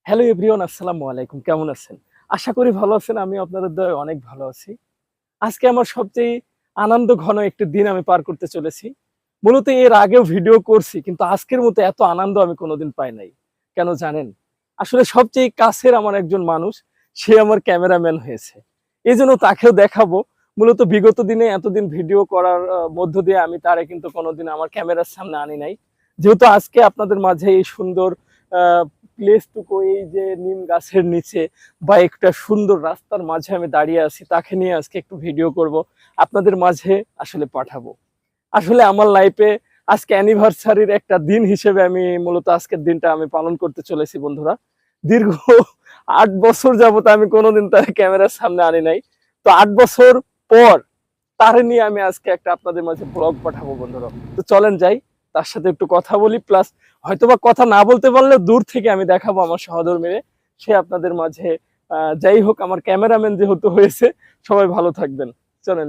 Hello everyone, আসসালামু আলাইকুম। কেমন আছেন? আশা করি ভালো আছেন। আমি আপনাদের দয়ায় অনেক ভালো আছি। আজকে আমার সবচেয়ে আনন্দ ঘন একটি দিন আমি পার করতে চলেছি। মূলত এর আগেও ভিডিও করছি, কিন্তু আজকের মতো এত আনন্দ আমি কোনোদিন পাই নাই। কেন জানেন? আসলে সবচেয়ে কাছের আমার একজন মানুষ, সে আমার ক্যামেরাম্যান হয়েছে। এজন্য তাকেও দেখাবো। মূলত বিগত দিনে এতদিন ভিডিও করার মধ্য দিয়ে আমি তারে কিন্তু কোনোদিন আমার ক্যামেরার সামনে আনি নাই। যেহেতু আজকে আপনাদের মাঝে এই সুন্দর আ প্লেসটুকু, এই যে নিম গাছের নিচে বা একটা সুন্দর রাস্তার মাঝে আমি দাঁড়িয়ে আছি, তাকে নিয়ে আজকে একটু ভিডিও করব। আপনাদের মাঝে আসলে পাঠাবো। আসলে আমার লাইফে আজকে অ্যানিভার্সারির একটা দিন হিসেবে আমি মূলত আজকের দিনটা আমি পালন করতে চলেছি বন্ধুরা। দীর্ঘ ৮ বছর যাবত আমি কোনোদিন তার ক্যামেরার সামনে আনি নাই। তো ৮ বছর পর তারে নিয়ে আমি আজকে একটা আপনাদের মাঝে ব্লগ পাঠাবো বন্ধুরা। তো চলেন যাই, তার সাথে একটু কথা বলি, প্লাস হয়তোবা কথা না বলতে পারলে দূর থেকে আমি দেখাবো আমার সহধর্মীরে। সে আপনাদের মাঝে যাই হোক, আমার ক্যামেরাম্যান যেহেতু হয়েছে, সবাই ভালো থাকবেন। চলেন।